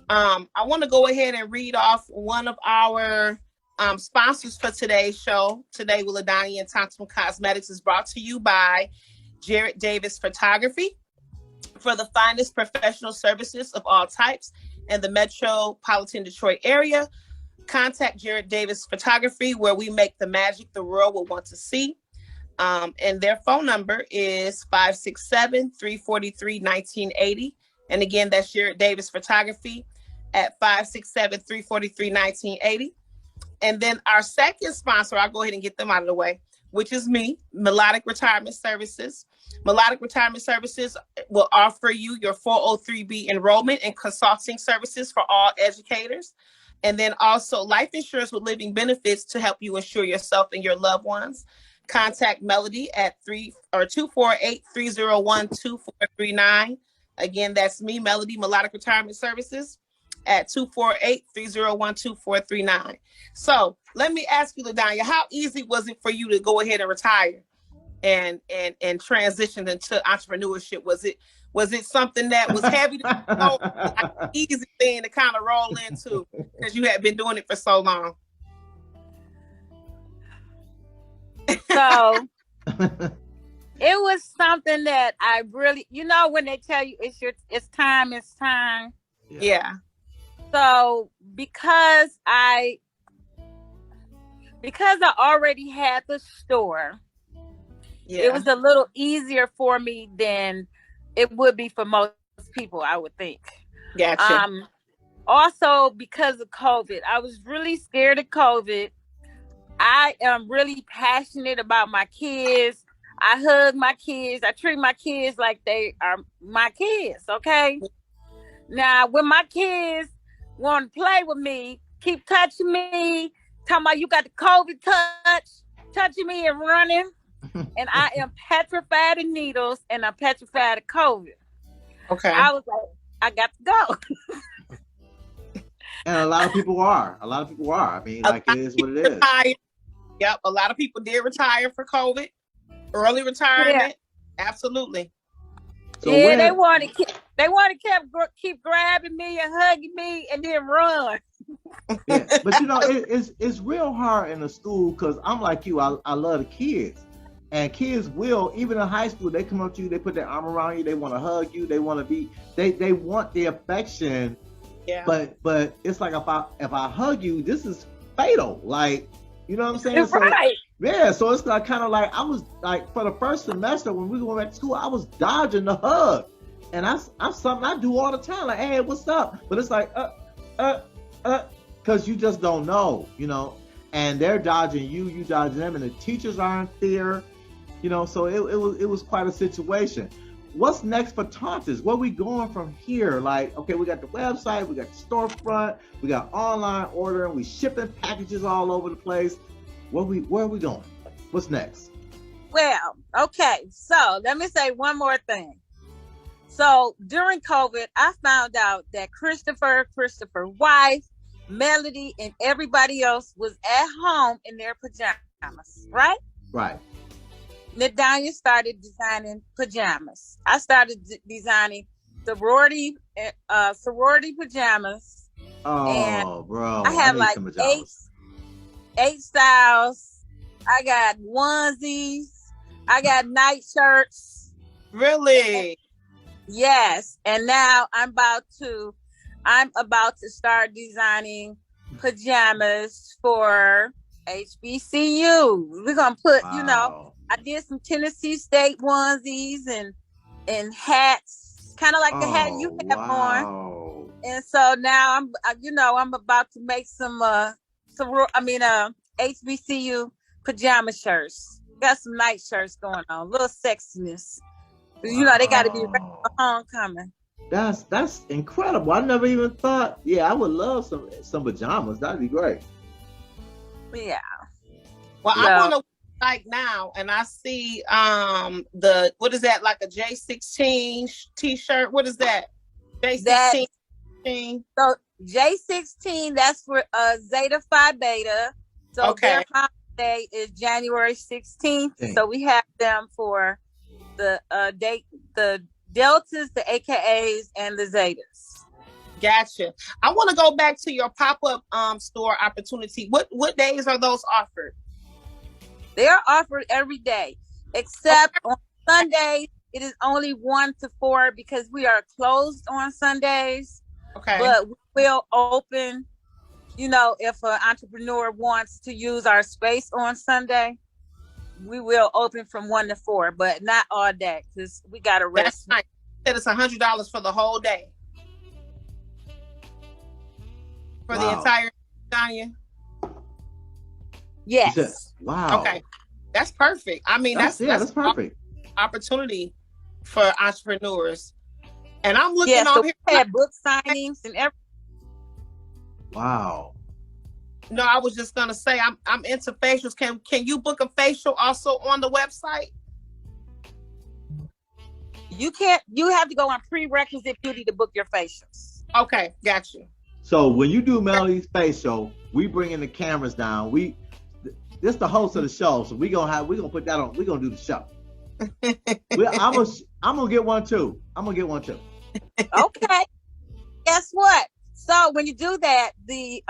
I want to go ahead and read off one of our sponsors for today's show. Today with Nadonya and Tauntus Cosmetics is brought to you by Jared Davis Photography. For the finest professional services of all types in the metropolitan Detroit area, contact Jared Davis Photography, where we make the magic the world will want to see. And their phone number is 567-343-1980. And again, that's Jared Davis Photography at 567-343-1980. And then our second sponsor, I'll go ahead and get them out of the way, which is me, Melodic Retirement Services. Melodic Retirement Services will offer you your 403B enrollment and consulting services for all educators. And then also life insurance with living benefits to help you insure yourself and your loved ones. contact Melody at 248-301-2439. Again, that's me, Melody, Melodic Retirement Services at 248-301-2439. So let me ask you, Nadonya, how easy was it for you to go ahead and retire and transition into entrepreneurship? Was it something that was heavy to know, like an easy thing to kind of roll into because you had been doing it for so long?
So it was something that I really, when they tell you it's time.
Yeah.
So because I already had the store, it was a little easier for me than it would be for most people, I would think.
Gotcha.
Also, because of COVID, I was really scared of COVID. I am really passionate about my kids. I hug my kids. I treat my kids like they are my kids, okay? Now, when my kids want to play with me, keep touching me, talking about you got the COVID touching me and running, and I am petrified of needles and I'm petrified of COVID.
Okay.
I was like, I got to go.
And a lot of people are. I mean, like, it is what it is.
Yep, a lot of people did retire for COVID. Early retirement, absolutely.
So
they want to keep grabbing me and hugging me and then run.
Yeah, but it's real hard in the school because I'm like you. I love the kids, and kids will, even in high school, they come up to you, they put their arm around you, they want to hug you, they want to be, they want the affection.
Yeah.
But it's like if I hug you, this is fatal. Like, you know what I'm saying?
Right.
Yeah, so it's like kind of like I was like for the first semester when we went back to school, I was dodging the hug, and I'm something I do all the time. Like, hey, what's up? But it's like because you just don't know, and they're dodging you dodging them, and the teachers aren't there, So it was quite a situation. What's next for Tauntus? Where we going from here? Like, okay, we got the website, we got the storefront, we got online ordering, we shipping packages all over the place. Where are we going? What's next?
Well, okay, so let me say one more thing. So during COVID, I found out that Christopher's wife, Melody, and everybody else was at home in their pajamas, right?
Right.
Nadonya started designing pajamas. I started designing sorority pajamas.
Oh, bro!
I have like eight styles. I got onesies. I got night shirts.
Really?
Yes. And now I'm about to start designing pajamas for HBCU. We're gonna put, I did some Tennessee State onesies and hats, kind of like the hat you have on. And so now I'm about to make some HBCU pajama shirts. Got some night shirts going on, a little sexiness. Wow. They got to be ready for homecoming.
That's incredible. I never even thought. Yeah, I would love some pajamas. That'd be great.
Yeah.
Well, I want to like now, and I see what is that, like a J16 t-shirt? What is that? J16.
So J16, that's for Zeta Phi Beta. So their holiday is January 16th. Dang. So we have them for the Deltas, the AKAs, and the Zetas.
Gotcha. I want to go back to your pop-up store opportunity. What days are those offered?
They are offered every day, except on Sundays. It is only 1 to 4 because we are closed on Sundays.
Okay.
But we will open, if an entrepreneur wants to use our space on Sunday, we will open from 1 to 4, but not all day because we got to rest.
That's nice. It's $100 for the whole day. For the entire Nadonya?
Yes.
Wow.
Okay. That's perfect. I mean, that's
perfect.
Opportunity for entrepreneurs. And I'm looking
on
here.
We had book signings and everything.
Wow.
No, I was just gonna say I'm into facials. Can you book a facial also on the website?
You can't. You have to go on Prerequisite Beauty to book your facials.
Okay, got you.
So when you do Melody's facial, we bring in the cameras down. This the host of the show, so we're gonna put that on. We're gonna do the show. I'm gonna get one too.
Okay. Guess what? So when you do that, the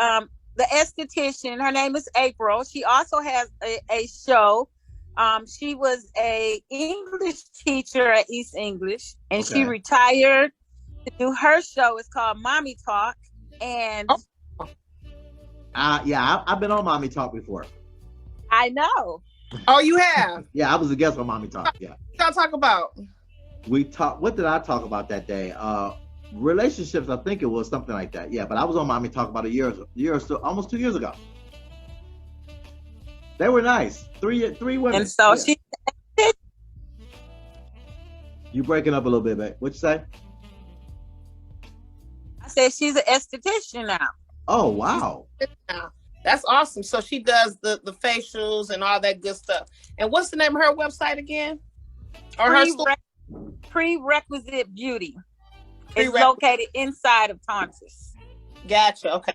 esthetician, her name is April. She also has a show. She was a English teacher at East English, and she retired to do her show. It's called Mommy Talk, and
I've been on Mommy Talk before.
I know.
Oh, you have?
Yeah, I was a guest on Mommy Talk. Yeah.
What y'all talk about?
What did I talk about that day? Relationships, I think it was something like that. Yeah, but I was on Mommy Talk about a year or so, almost 2 years ago. They were nice. Three women.
And so she.
You breaking up a little bit, babe. What you say?
I said she's an esthetician now.
Oh, wow.
That's awesome. So she does the facials and all that good stuff. And what's the name of her website again? Or
Prerequisite Beauty. It's located inside of Tauntus.
Gotcha. Okay.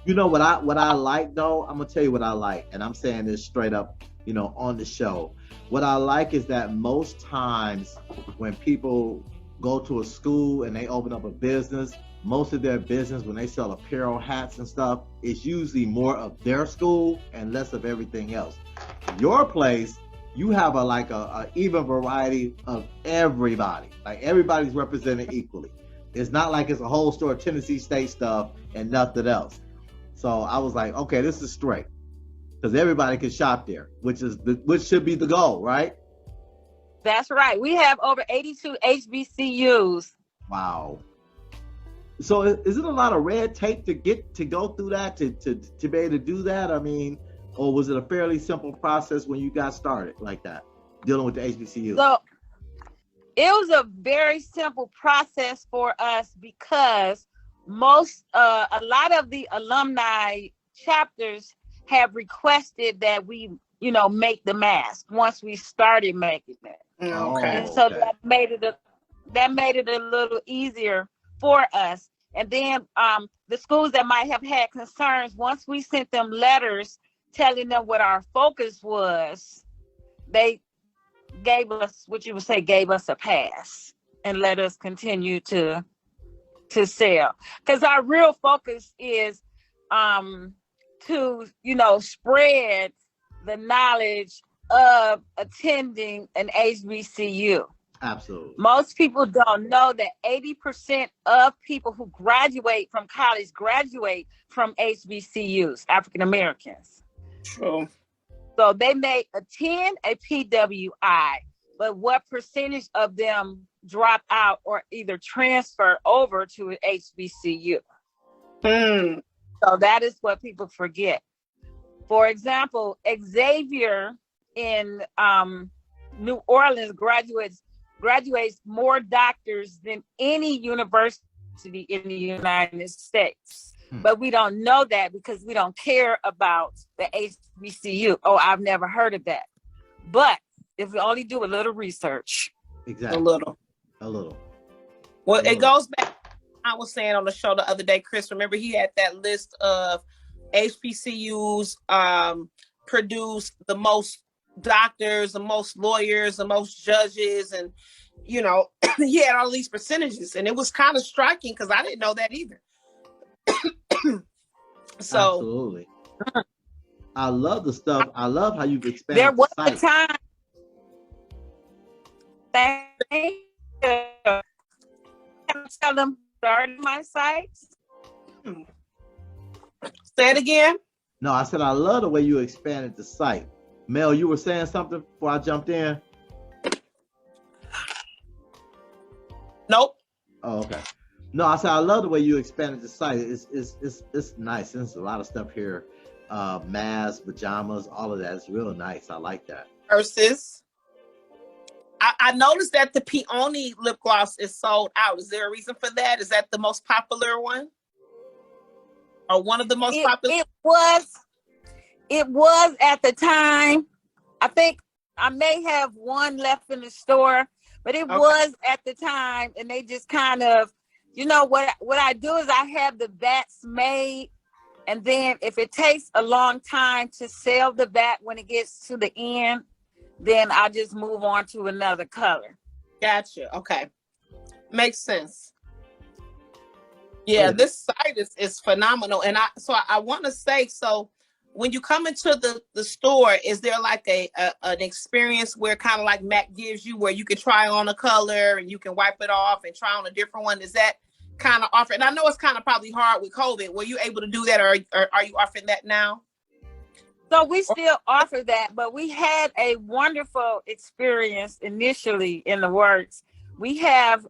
You know what I like though? I'm gonna tell you what I like, and I'm saying this straight up, on the show. What I like is that most times when people go to a school and they open up a business, most of their business when they sell apparel, hats and stuff, is usually more of their school and less of everything else. Your place, you have a even variety of everybody. Like everybody's represented equally. It's not like it's a whole store of Tennessee State stuff and nothing else. So I was like, okay, this is straight, because everybody can shop there, which should be the goal, right?
That's right. We have over 82 HBCUs.
Wow. So is it a lot of red tape to go through that to be able to do that? I mean, or was it a fairly simple process when you got started like that, dealing with the HBCU?
So it was a very simple process for us because a lot of the alumni chapters have requested that we, make the mask once we started making it.
Okay.
And so that made it a little easier for us. And then the schools that might have had concerns, once we sent them letters telling them what our focus was, they gave us a pass and let us continue to sell. Because our real focus is to spread the knowledge of attending an HBCU.
Absolutely.
Most people don't know that 80% of people who graduate from college graduate from HBCUs, African Americans.
True.
So they may attend a PWI, but what percentage of them drop out or either transfer over to an HBCU? So that is what people forget. For example, Xavier in New Orleans graduates more doctors than any university in the United States. But we don't know that because we don't care about the HBCU. Oh, I've never heard of that. But if we only do a little research.
Exactly.
A little. Well, it goes back. I was saying on the show the other day, Chris, remember he had that list of HBCUs produce the most doctors, the most lawyers, the most judges, and he had all these percentages, and it was kind of striking because I didn't know that either. So
absolutely. I love the stuff. I love how you've expanded
there was
the site.
a time. Thank you. Tell them started my sites.
Say it again.
No, I said I love the way you expanded the site. Mel, you were saying something before I jumped in?
Nope.
Oh, okay. No, I said I love the way you expanded the site. It's nice. There's a lot of stuff here. Masks, pajamas, all of that. It's real nice. I like that.
Versus, I noticed that the Peony lip gloss is sold out. Is there a reason for that? Is that the most popular one? Or one of the most popular?
It was at the time. I think I may have one left in the store, but it was at the time, and they just kind of, what I do is I have the vats made, and then if it takes a long time to sell the vat when it gets to the end, then I'll just move on to another color.
Gotcha. Okay. Makes sense. Yeah, this site is phenomenal. And I want to say, so when you come into the store, is there like an experience where kind of like Mac gives you where you can try on a color and you can wipe it off and try on a different one? Is that kind of offered? And I know it's kind of probably hard with COVID. Were you able to do that, or are you offering that now?
So we still offer that, but we had a wonderful experience initially in the works. We have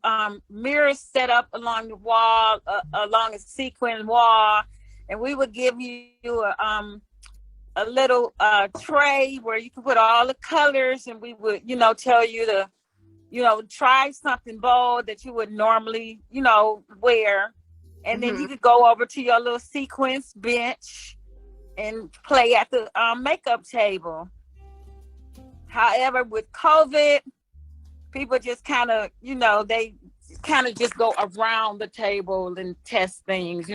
mirrors set up along the wall, along a sequin wall, and we would give you a little tray where you can put all the colors, and we would, tell you to, try something bold that you would normally, wear. And then you could go over to your little sequence bench and play at the makeup table. However, with COVID, people just kind of, they kind of just go around the table and test things.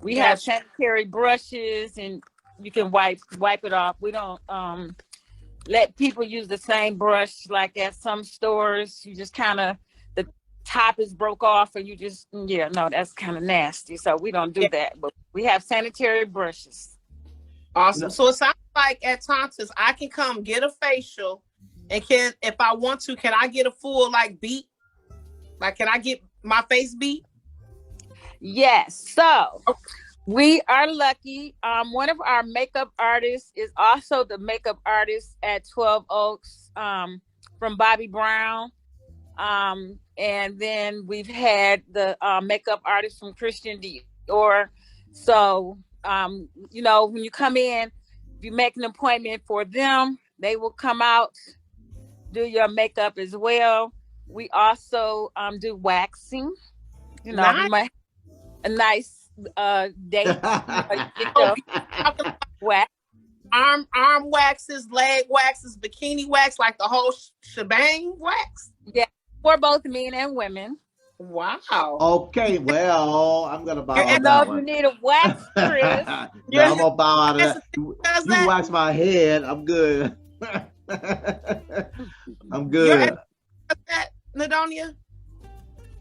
We have sanitary brushes, and you can wipe it off. We don't let people use the same brush like at some stores. You just kind of, the top is broke off, and you just, that's kind of nasty. So we don't do that, but we have sanitary brushes.
Awesome. So it sounds like at Tauntus, I can come get a facial, and if I want to, can I get a full beat? Like, can I get my face beat?
Yes. So we are lucky. One of our makeup artists is also the makeup artist at 12 Oaks from Bobby Brown. And then we've had the makeup artist from Christian Dior. So, when you come in, if you make an appointment for them, they will come out, do your makeup as well. We also do waxing.
Nice.
You might a nice date. Wax.
Arm waxes, leg waxes, bikini wax, like the whole shebang wax.
Yeah, for both men and women.
Wow.
Okay, well, I'm gonna bow out
of that one. You need a wax, Chris.
I'm gonna bow out of that. You wax my head, I'm good. I'm good.
That, Nadonya?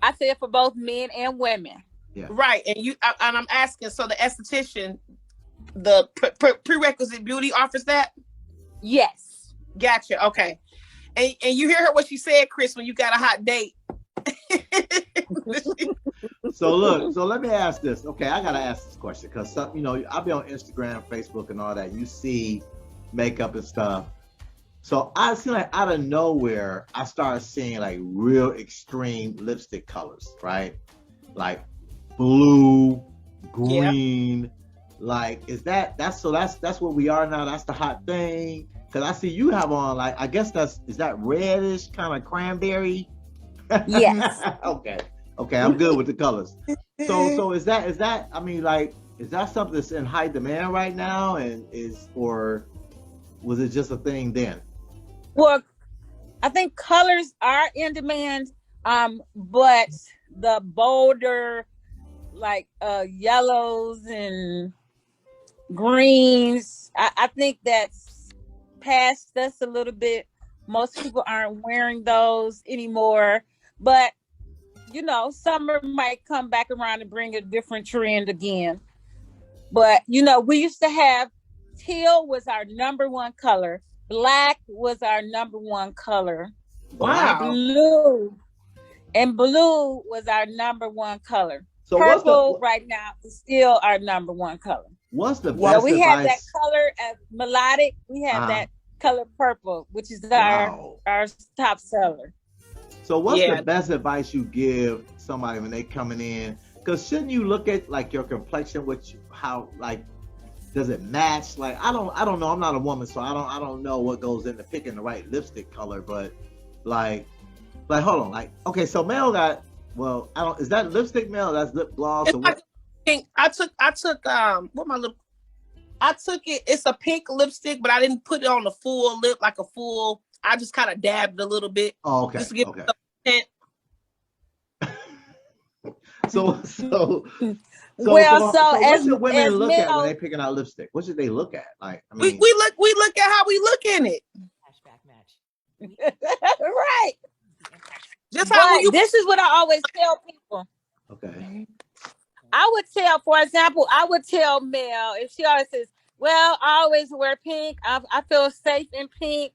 I said for both men and women.
Yeah. Right, and I'm asking. So the esthetician, the prerequisite beauty offers that.
Yes.
Gotcha. Okay, and you hear her what she said, Chris, when you got a hot date.
So let me ask this. Okay, I gotta ask this question because I'll be on Instagram, Facebook, and all that. You see makeup and stuff. So I see out of nowhere, I started seeing real extreme lipstick colors, right? Like blue, green. Yeah. That's what we are now. That's the hot thing. Cause I see you have on I guess is that reddish kind of cranberry?
Yes.
Okay, I'm good with the colors. So is that is that something that's in high demand right now, or was it just a thing then?
Well, I think colors are in demand, but the bolder yellows and greens, I think that's past us a little bit. Most people aren't wearing those anymore, but summer might come back around and bring a different trend again. But we used to have teal was our number one color. Black was our number one color.
Wow.
Blue was our number one color.
So
purple right now is still our number one color.
What's the best
So we have that color as melodic. We have that color purple, which is our top seller.
So what's the best advice you give somebody when they coming in? Because shouldn't you look at your complexion, how does it match? I don't know. I'm not a woman, so I don't know what goes into picking the right lipstick color. But hold on. Okay, so Mel got is that lipstick, Mel? That's lip gloss.
pink. I took what my lip. I took it. It's a pink lipstick, but I didn't put it on the full lip like a full. I just kind of dabbed a little bit.
Oh, okay.
Just to give
Okay.
it
So what should women look at when they picking out lipstick? What should they look at? Like, I mean,
we look at how we look in it.
Flashback match.
Right.
Just how you.
This is what I always tell people.
okay.
I would tell, for example, Mel if she always says, "Well, I always wear pink. I feel safe in pink."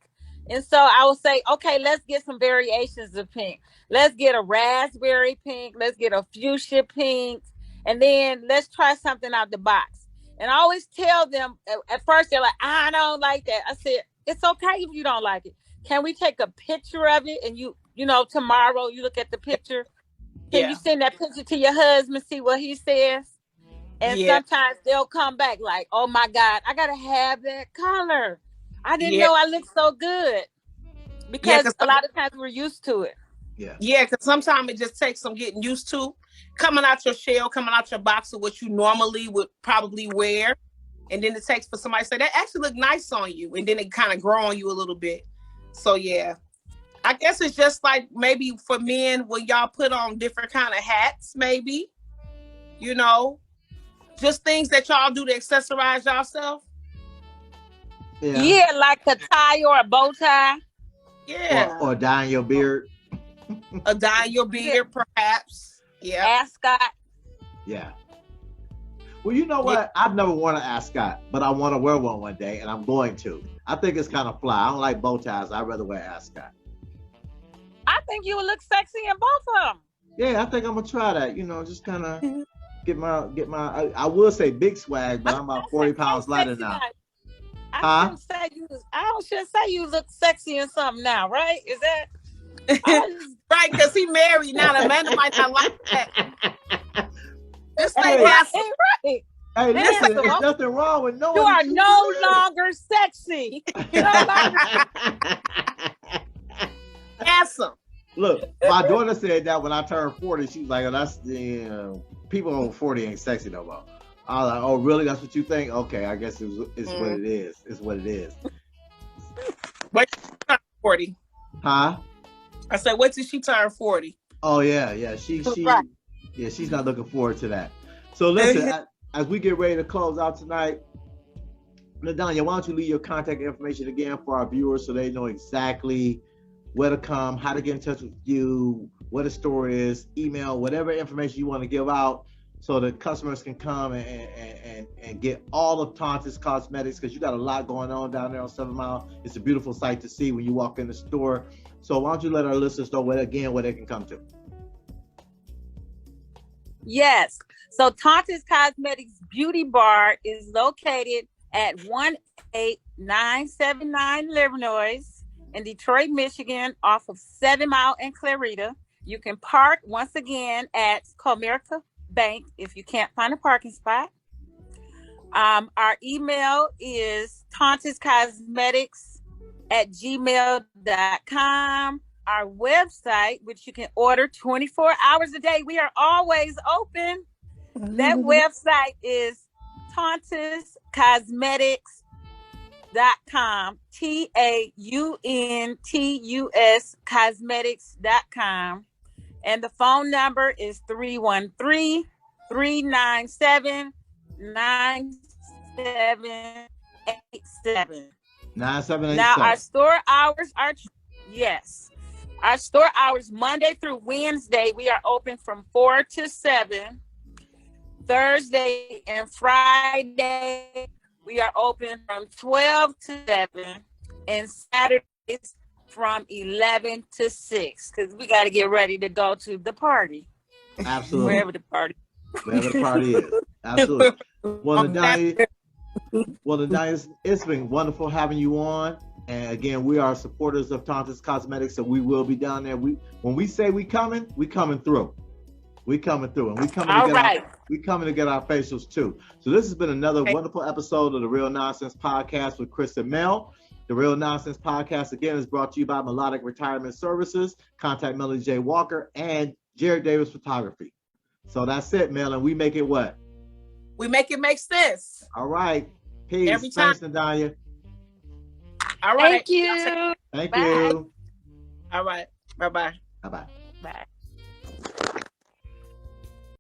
And so I will say, okay, let's get some variations of pink. Let's get a raspberry pink. Let's get a fuchsia pink. And then let's try something out the box. And I always tell them, at first they're like, I don't like that. I said, it's okay if you don't like it. Can we take a picture of it? And you know, tomorrow you look at the picture. Can you send that picture to your husband, see what he says? And sometimes they'll come back like, oh my God, I got to have that color. I didn't know I looked so good. Because a lot of times we're used to it.
Yeah.
Yeah, because sometimes it just takes some getting used to. Coming out your shell, coming out your box of what you normally would probably wear. And then it takes for somebody to say, that actually look nice on you. And then it kind of grow on you a little bit. So yeah. I guess it's just like maybe for men when y'all put on different kind of hats, maybe. You know. Just things that y'all do to accessorize yourself.
Yeah, like a tie or a bow tie.
Yeah.
Or dyeing your beard.
A dyeing your beard, perhaps. Yeah.
Ascot.
Yeah. Well, you know what? I've never worn an ascot, but I want to wear one day, and I'm going to. I think it's kind of fly. I don't like bow ties. I'd rather wear ascot.
I think you would look sexy in both of them.
Yeah, I think I'm gonna try that. You know, just kind of get my. I will say big swag, but I'm about 40 pounds lighter now.
I should say you look sexy in something now, right? Is that
right? Because he married now. The man might not like that. This thing
right.
Hey, listen, there's nothing wrong with knowing.
You are no longer sexy.
Handsome.
Look, my daughter said that when I turned 40, she was like, oh, that's people over 40 ain't sexy no more. I was like, oh, really? That's what you think? Okay, I guess it's what it is. It's what it is.
Wait till she turn 40.
Huh?
I said, wait till she turn 40.
Oh, yeah. She's not looking forward to that. So listen, as we get ready to close out tonight, Nadonya, why don't you leave your contact information again for our viewers so they know exactly where to come, how to get in touch with you, what the store is, email, whatever information you want to give out so the customers can come and get all of Tauntus Cosmetics, because you got a lot going on down there on 7 Mile. It's a beautiful sight to see when you walk in the store. So why don't you let our listeners know where they can come to?
Yes. So Tauntus Cosmetics Beauty Bar is located at 18979 Livernois in Detroit, Michigan, off of 7 Mile and Clarita. You can park once again at Comerica Bank if you can't find a parking spot. Our email is tauntuscosmetics@gmail.com. Our website, which you can order 24 hours a day. We are always open. That website is tauntuscosmetics.com. TAUNTUS cosmetics.com. And the phone number is 313-397-9787.
9787.
Now our store hours are our store hours Monday through Wednesday, we are open from 4 to 7. Thursday and Friday, we are open from 12 to 7. And Saturdays from 11 to 6, because we got to get ready to go to the party.
Absolutely.
Wherever the party
is. Absolutely. Well, Nadonya, it's been wonderful having you on. And again, we are supporters of Tauntus Cosmetics, so we will be down there. When we say we coming through. We coming to get our facials too. So this has been another wonderful episode of the Real Nonsense Podcast with Chris and Mel. The Real Nonsense Podcast, again, is brought to you by Melodic Retirement Services. Contact Melody J. Walker and Jared Davis Photography. So that's it, Mel, and we make it what?
We make it make sense.
All right. Peace.
Every time.
Thanks, Nadonya.
All right.
Thank you.
Thank
Bye.
you.
All right. Bye-bye.
Bye-bye.
Bye.